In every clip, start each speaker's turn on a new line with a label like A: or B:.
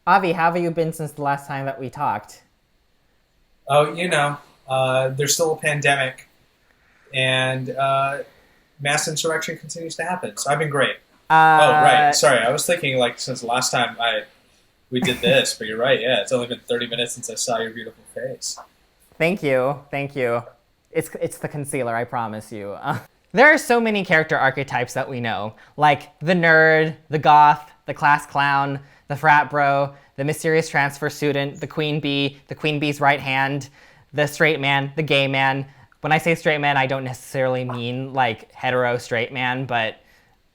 A: Avi, how have you been since the last time that we talked?
B: Oh, there's still a pandemic, and mass insurrection continues to happen. So I've been great. Oh, right.
A: Uh,
B: Sorry, I was thinking like since the last time I we did this, but you're right. Yeah, it's only been 30 minutes since I saw your beautiful face.
A: Thank you, thank you. It's the concealer, I promise you. There are so many character archetypes that we know, like the nerd, the goth, the class clown, the frat bro, the mysterious transfer student, the queen bee's right hand, the straight man, the gay man. When I say straight man, I don't necessarily mean like hetero straight man, but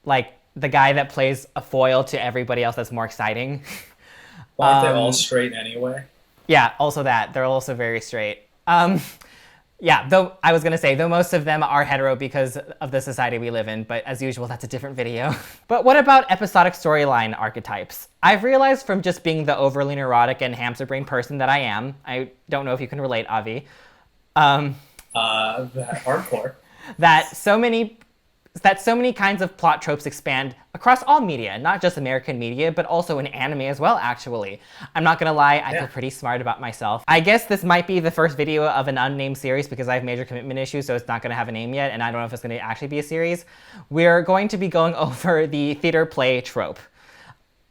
A: like the guy that plays a foil to everybody else that's more exciting.
B: Well, aren't they all straight anyway?
A: Yeah, also that. They're also very straight. Yeah, though I was gonna say, though most of them are hetero because of the society we live in, but as usual, that's a different video. But what about episodic storyline archetypes? I've realized from just being the overly neurotic and hamster brain person that I am, I don't know if you can relate, Avi, um,
B: Hardcore.
A: that so many that so many kinds of plot tropes expand across all media, not just American media, but also in anime as well, actually. I'm not gonna lie, I feel
B: Yeah.
A: pretty smart about myself. I guess this might be the first video of an unnamed series because I have major commitment issues, so it's not gonna have a name yet, and I don't know if it's gonna actually be a series. We're going to be going over the theater play trope.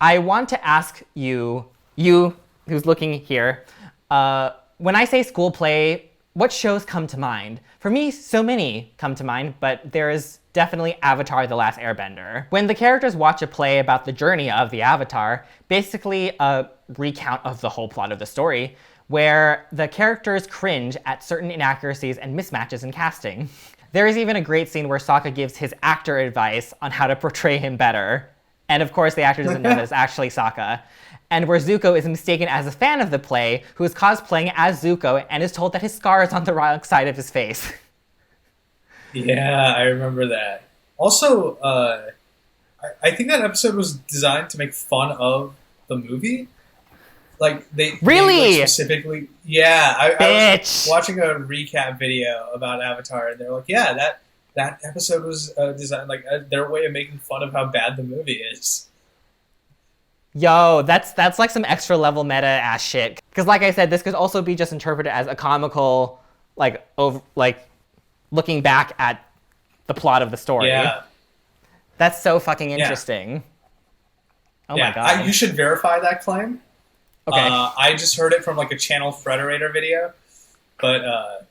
A: I want to ask you who's looking here, when I say school play, what shows come to mind? For me, so many come to mind, but there is definitely Avatar: The Last Airbender. When the characters watch a play about the journey of the Avatar, basically a recount of the whole plot of the story, where the characters cringe at certain inaccuracies and mismatches in casting. There is even a great scene where Sokka gives his actor advice on how to portray him better. And of course, the actor doesn't know that it's actually Sokka. And where Zuko is mistaken as a fan of the play, who is cosplaying as Zuko and is told that his scar is on the wrong side of his face.
B: Yeah, I remember that. Also, I think that episode was designed to make fun of the movie. Like they like
A: Really?
B: specifically, yeah. I was
A: Bitch!
B: watching a recap video about Avatar, and they're like, yeah, that episode was designed like their way of making fun of how bad the movie is.
A: Yo, that's like some extra level meta ass shit. Because like I said, this could also be just interpreted as a comical, like looking back at the plot of the story.
B: Yeah,
A: That's so fucking
B: yeah,
A: interesting. Oh my
B: yeah.
A: god.
B: You should verify that claim.
A: Okay.
B: I just heard it from like a Channel Frederator video, but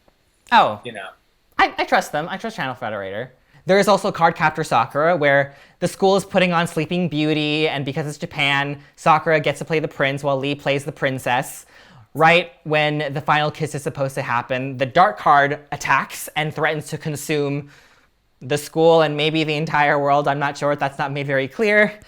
A: Oh,
B: you know,
A: I trust them. I trust Channel Federator. There is also Card Captor Sakura, where the school is putting on Sleeping Beauty, and because it's Japan, Sakura gets to play the prince while Lee plays the princess. Right when the final kiss is supposed to happen, the dark card attacks and threatens to consume the school and maybe the entire world. I'm not sure. That's not made very clear.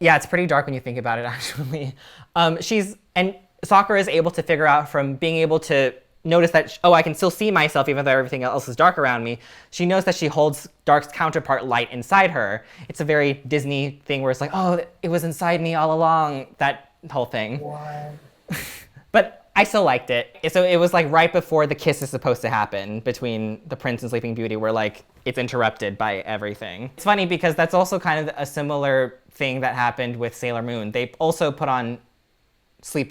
A: Yeah, it's pretty dark when you think about it, actually. And Sakura is able to figure out from being able to notice that, oh, I can still see myself even though everything else is dark around me. She knows that she holds Dark's counterpart light inside her. It's a very Disney thing where it's like, oh, it was inside me all along, that whole thing.
B: what?
A: But I still liked it. So it was like right before the kiss is supposed to happen between the prince and Sleeping Beauty, where like it's interrupted by everything. It's funny because that's also kind of a similar thing that happened with Sailor Moon. They also put on they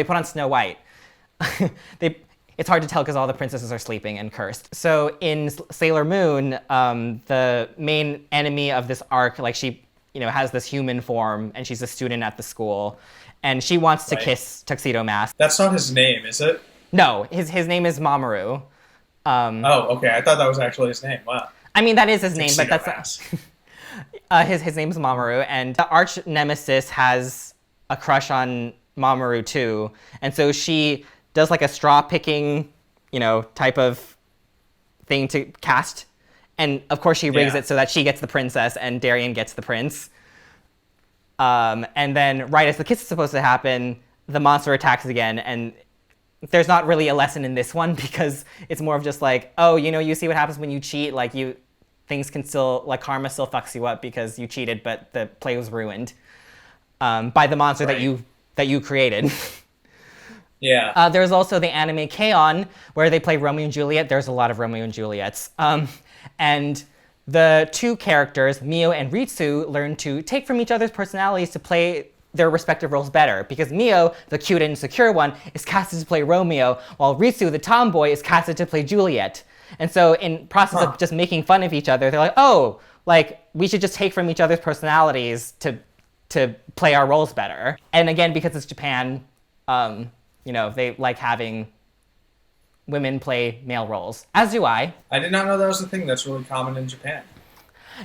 A: put on Snow White. It's hard to tell because all the princesses are sleeping and cursed. So in Sailor Moon, the main enemy of this arc, like she, has this human form and she's a student at the school, and she wants to
B: Right.
A: kiss Tuxedo Mask.
B: That's not his name, is it?
A: No, his name is Mamoru.
B: Oh, okay. I thought that was actually his name. Wow.
A: I mean that is his name, but
B: Tuxedo
A: that's
B: Mask.
A: his name is Mamoru, and the arch nemesis has a crush on Mamoru too, and so she does like a straw picking, type of thing to cast, and of course she rigs
B: Yeah.
A: it so that she gets the princess and Darien gets the prince. And then right as the kiss is supposed to happen, the monster attacks again, and there's not really a lesson in this one because it's more of just like, oh, you see what happens when you cheat, like things can still, like karma still fucks you up because you cheated, but the play was ruined by the monster
B: Right.
A: that you created.
B: Yeah.
A: There's also the anime K-On! Where they play Romeo and Juliet. There's a lot of Romeo and Juliets. And the two characters, Mio and Ritsu, learn to take from each other's personalities to play their respective roles better, because Mio, the cute and insecure one, is casted to play Romeo, while Ritsu, the tomboy, is casted to play Juliet. And so in process of just making fun of each other, they're like, oh, like, we should just take from each other's personalities to play our roles better. And again, because it's Japan, you know, they like having women play male roles, as do I.
B: I did not know that was a thing that's really common in Japan.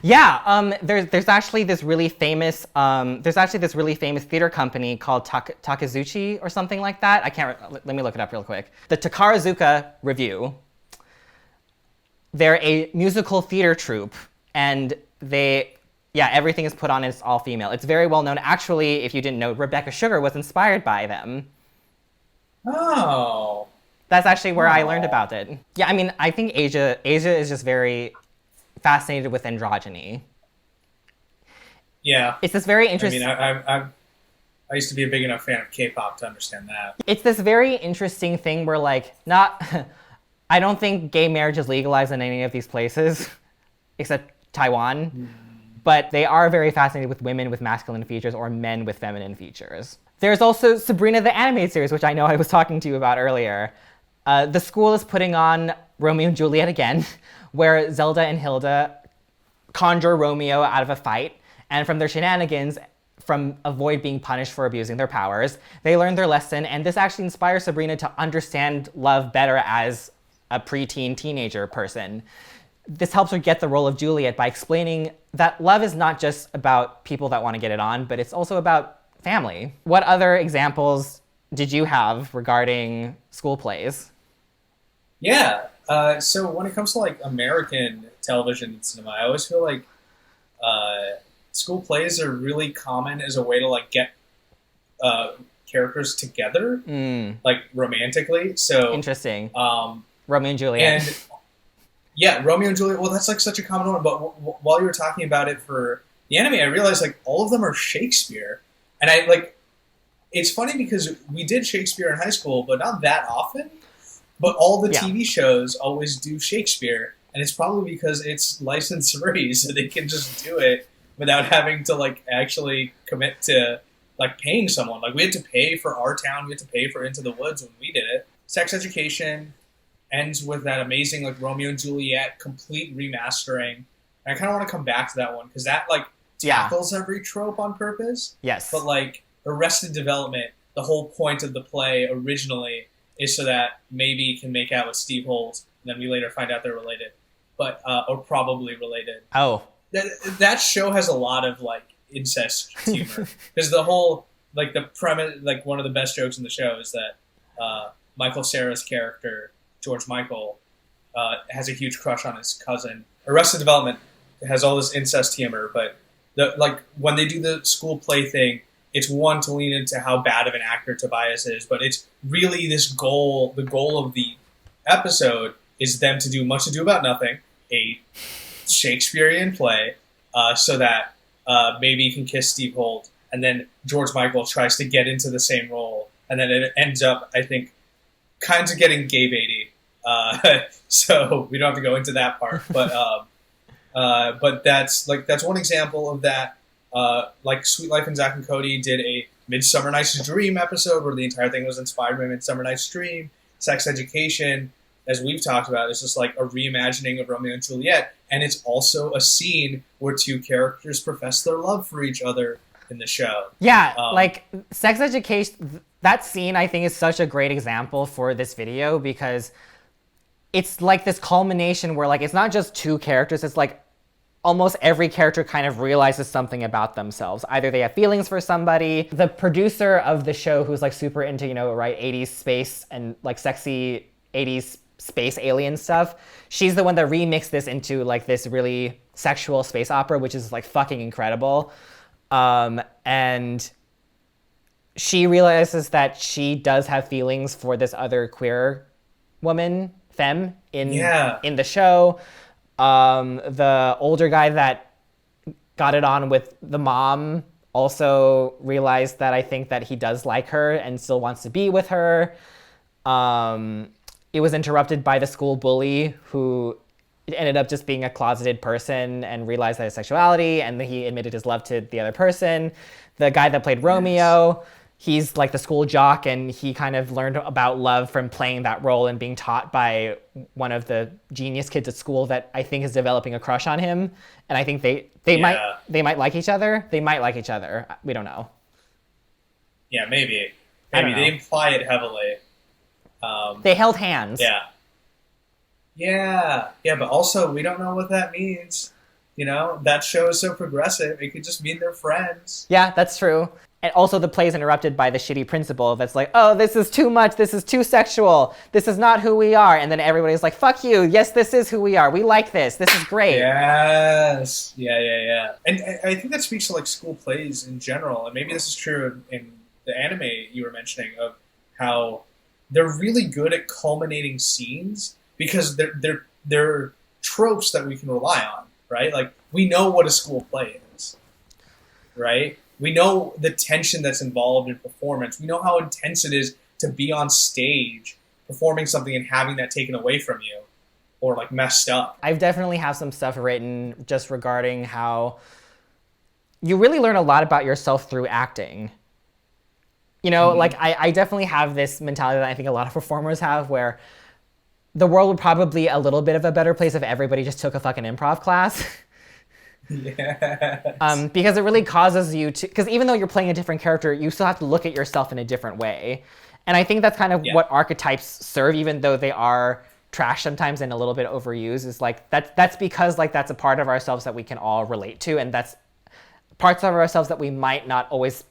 A: Yeah, there's actually this really famous theater company called Takazuchi or something like that. I can't. Let me look it up real quick. The Takarazuka Review. They're a musical theater troupe, and everything is put on and it's all female. It's very well known. Actually, if you didn't know, Rebecca Sugar was inspired by them.
B: Oh.
A: That's actually where I learned about it. Yeah, I mean, I think Asia is just very fascinated with androgyny.
B: Yeah.
A: It's this very interesting...
B: I mean, I used to be a big enough fan of K-pop to understand that.
A: It's this very interesting thing where, like, I don't think gay marriage is legalized in any of these places, except Taiwan. But they are very fascinated with women with masculine features or men with feminine features. There's also Sabrina the Animated Series, which I know I was talking to you about earlier. The school is putting on Romeo and Juliet again, where Zelda and Hilda conjure Romeo out of a fight, and from their shenanigans, avoid being punished for abusing their powers, they learn their lesson, and this actually inspires Sabrina to understand love better as a preteen teenager person. This helps her get the role of Juliet by explaining that love is not just about people that want to get it on, but it's also about family. What other examples did you have regarding school plays?
B: Yeah. So when it comes to like American television and cinema, I always feel like school plays are really common as a way to like get characters together, like romantically. So
A: interesting.
B: Romeo
A: and Juliet.
B: And yeah, Romeo and Juliet. Well, that's like such a common one. But while you were talking about it for the anime, I realized like all of them are Shakespeare, and I like. It's funny because we did Shakespeare in high school, but not that often. But all the TV shows always do Shakespeare, and it's probably because it's licensed free, so they can just do it without having to like actually commit to like paying someone. Like we had to pay for Our Town, we had to pay for Into the Woods when we did it. Sex Education ends with that amazing like Romeo and Juliet complete remastering. And I kind of want to come back to that one because that like tackles every trope on purpose.
A: Yes.
B: But like Arrested Development, the whole point of the play originally is so that maybe he can make out with Steve Holt, and then we later find out they're related, but or probably related.
A: Oh,
B: that show has a lot of like incest humor because the whole like the premise, like one of the best jokes in the show is that Michael Cera's character George Michael has a huge crush on his cousin. Arrested Development has all this incest humor, but like when they do the school play thing. It's one to lean into how bad of an actor Tobias is, but it's really this goal. The goal of the episode is them to do Much Ado About Nothing, a Shakespearean play, so that maybe he can kiss Steve Holt, and then George Michael tries to get into the same role, and then it ends up, I think, kind of getting gay baity. So we don't have to go into that part, but that's one example of that. Like Sweet Life and Zack and Cody did a Midsummer Night's Dream episode where the entire thing was inspired by Midsummer Night's Dream. Sex Education, as we've talked about, is just like a reimagining of Romeo and Juliet, and it's also a scene where two characters profess their love for each other in the show.
A: Yeah, like Sex Education, that scene I think is such a great example for this video because it's like this culmination where like it's not just two characters, it's like almost every character kind of realizes something about themselves. Either they have feelings for somebody. The producer of the show who's like super into, 80s space and like sexy 80s space alien stuff, she's the one that remixed this into like this really sexual space opera, which is like fucking incredible. And she realizes that she does have feelings for this other queer woman, femme, in the show. The older guy that got it on with the mom also realized that I think that he does like her and still wants to be with her. It was interrupted by the school bully who ended up just being a closeted person and realized that his sexuality, and then he admitted his love to the other person. The guy that played Romeo, he's like the school jock, and he kind of learned about love from playing that role and being taught by one of the genius kids at school that I think is developing a crush on him. And I think they might like each other. They might like each other. We don't know.
B: Yeah, maybe they imply it heavily.
A: They held hands.
B: Yeah, but also we don't know what that means. You know, that show is so progressive. It could just mean they're friends.
A: Yeah, that's true. And also the play is interrupted by the shitty principal that's like, oh, this is too much. This is too sexual. This is not who we are. And then everybody's like, fuck you. Yes, this is who we are. We like this. This is great.
B: Yes. Yeah. And I think that speaks to like school plays in general. And maybe this is true in the anime you were mentioning, of how they're really good at culminating scenes because they're tropes that we can rely on, right? Like, we know what a school play is, right? We know the tension that's involved in performance. We know how intense it is to be on stage performing something and having that taken away from you or like messed up.
A: I definitely have some stuff written just regarding how you really learn a lot about yourself through acting. You know, like I definitely have this mentality that I think a lot of performers have, where the world would probably be a little bit of a better place if everybody just took a fucking improv class.
B: Yes.
A: Because it really causes you to, because even though you're playing a different character, you still have to look at yourself in a different way. And I think that's kind of what archetypes serve, even though they are trash sometimes and a little bit overused, is like that's because like that's a part of ourselves that we can all relate to, and that's parts of ourselves that we might not always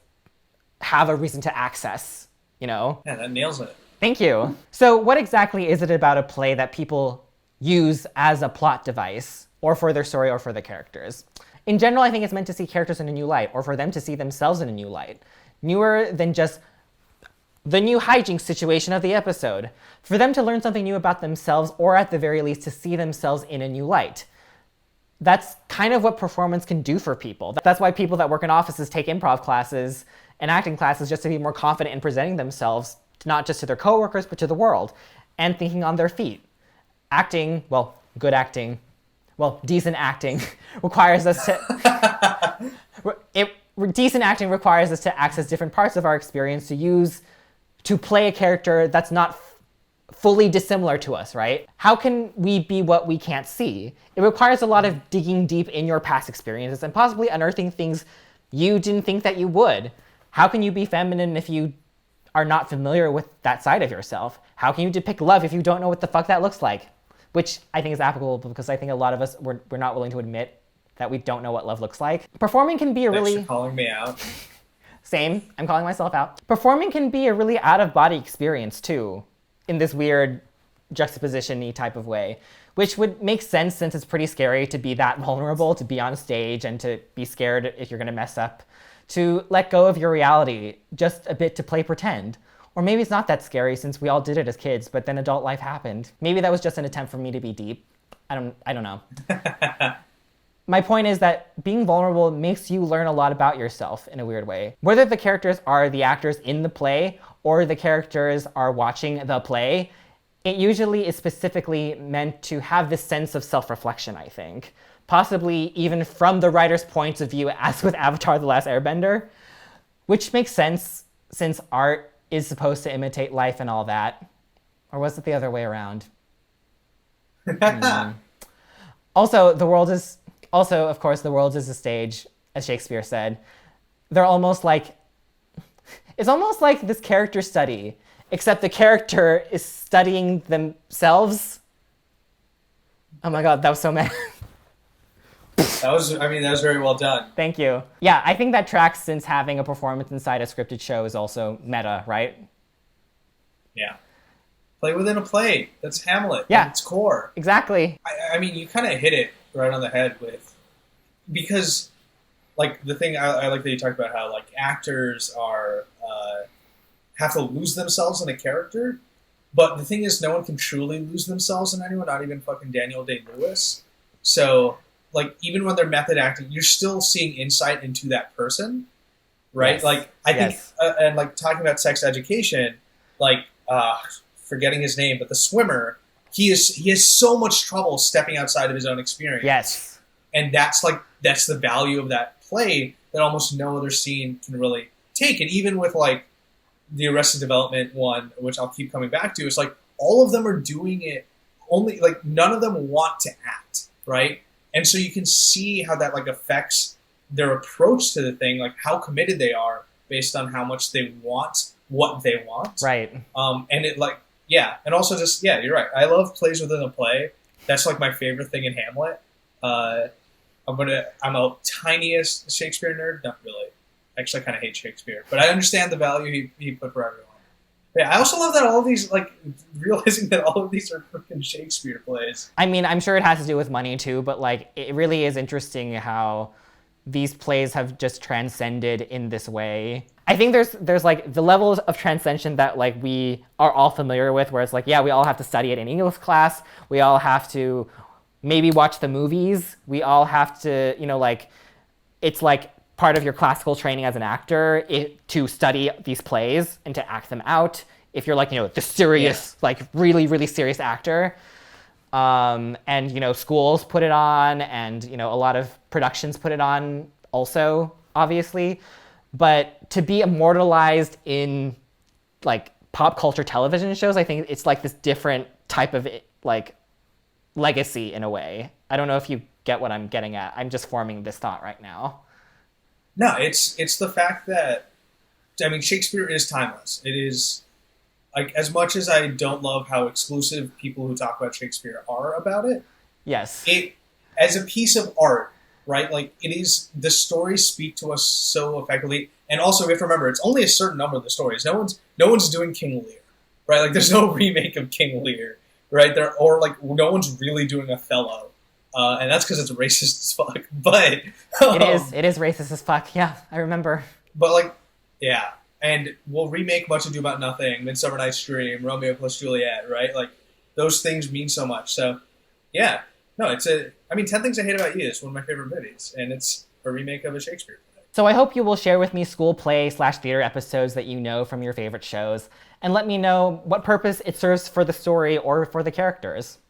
A: have a reason to access, you know?
B: Yeah, that nails it.
A: Thank you. So what exactly is it about a play that people use as a plot device, or for their story, or for the characters? In general, I think it's meant to see characters in a new light, or for them to see themselves in a new light. Newer than just the new hijinks situation of the episode. For them to learn something new about themselves, or at the very least to see themselves in a new light. That's kind of what performance can do for people. That's why people that work in offices take improv classes and acting classes, just to be more confident in presenting themselves, not just to their coworkers, but to the world, and thinking on their feet. Acting, well, good acting, well, decent acting requires us to... decent acting requires us to access different parts of our experience to play a character that's not fully dissimilar to us, right? How can we be what we can't see? It requires a lot of digging deep in your past experiences and possibly unearthing things you didn't think that you would. How can you be feminine if you are not familiar with that side of yourself? How can you depict love if you don't know what the fuck that looks like? Which I think is applicable because I think a lot of us, we're not willing to admit that we don't know what love looks like. Performing can be a really...
B: Thanks for calling me out.
A: Same, I'm calling myself out. Performing can be a really out-of-body experience too, in this weird juxtaposition-y type of way, which would make sense since it's pretty scary to be that vulnerable, to be on stage and to be scared if you're gonna mess up, to let go of your reality just a bit to play pretend. Or maybe it's not that scary since we all did it as kids, but then adult life happened. Maybe that was just an attempt for me to be deep. I don't know. My point is that being vulnerable makes you learn a lot about yourself in a weird way. Whether the characters are the actors in the play or the characters are watching the play, it usually is specifically meant to have this sense of self-reflection, I think. Possibly even from the writer's point of view, as with Avatar: The Last Airbender, which makes sense since art is supposed to imitate life and all that. Or was it the other way around? Also, of course, the world is a stage, as Shakespeare said. They're almost like... It's almost like this character study, except the character is studying themselves. Oh my god, that was so mad.
B: That was very well done.
A: Thank you. Yeah, I think that tracks since having a performance inside a scripted show is also meta, right?
B: Yeah. Play within a play. That's Hamlet.
A: Yeah.
B: At its core.
A: Exactly.
B: I mean, you kind of hit it right on the head with... Because, like, the thing I like that you talked about how, like, actors are... have to lose themselves in a character. But the thing is, no one can truly lose themselves in anyone, not even fucking Daniel Day-Lewis. So... like, even when they're method acting, you're still seeing insight into that person, right?
A: Yes.
B: Like, I think, and like talking about sex education, like, forgetting his name, but the swimmer, he has so much trouble stepping outside of his own experience.
A: Yes.
B: And that's the value of that play that almost no other scene can really take. And even with like the Arrested Development one, which I'll keep coming back to, it's like all of them are doing it only, like none of them want to act, right? And so you can see how that like affects their approach to the thing, like how committed they are based on how much they want what they want.
A: Right.
B: And it like, yeah. And also just, yeah, you're right. I love plays within a play. That's like my favorite thing in Hamlet. I'm a tiniest Shakespeare nerd. Not really. Actually, I kind of hate Shakespeare, but I understand the value he put for everyone. But yeah, I also love that all of these, like, realizing that all of these are freaking Shakespeare plays.
A: I mean, I'm sure it has to do with money too, but like, it really is interesting how these plays have just transcended in this way. I think there's like the levels of transcension that like we are all familiar with, where it's like, yeah, we all have to study it in English class. We all have to maybe watch the movies. We all have to, like, it's like part of your classical training as an actor to study these plays and to act them out. If you're like, the serious, like really, really serious actor. And, schools put it on, and, a lot of productions put it on also, obviously. But to be immortalized in like pop culture television shows, I think it's like this different type of like legacy in a way. I don't know if you get what I'm getting at. I'm just forming this thought right now.
B: No, it's the fact that, I mean, Shakespeare is timeless. It is, like, as much as I don't love how exclusive people who talk about Shakespeare are about it.
A: Yes.
B: It, as a piece of art, right? Like, it is, the stories speak to us so effectively. And also, we have to remember, it's only a certain number of the stories. No one's doing King Lear, right? Like, there's no remake of King Lear, right? Or like, no one's really doing Othello. And that's because it's racist as fuck. But
A: it is racist as fuck. Yeah, I remember.
B: But like, yeah, and we'll remake Much Ado About Nothing, Midsummer Night's Dream, Romeo plus Juliet, right? Like, those things mean so much. So, yeah, no, 10 Things I Hate About You is one of my favorite movies, and it's a remake of a Shakespeare play.
A: So I hope you will share with me school play/theater episodes that you know from your favorite shows, and let me know what purpose it serves for the story or for the characters.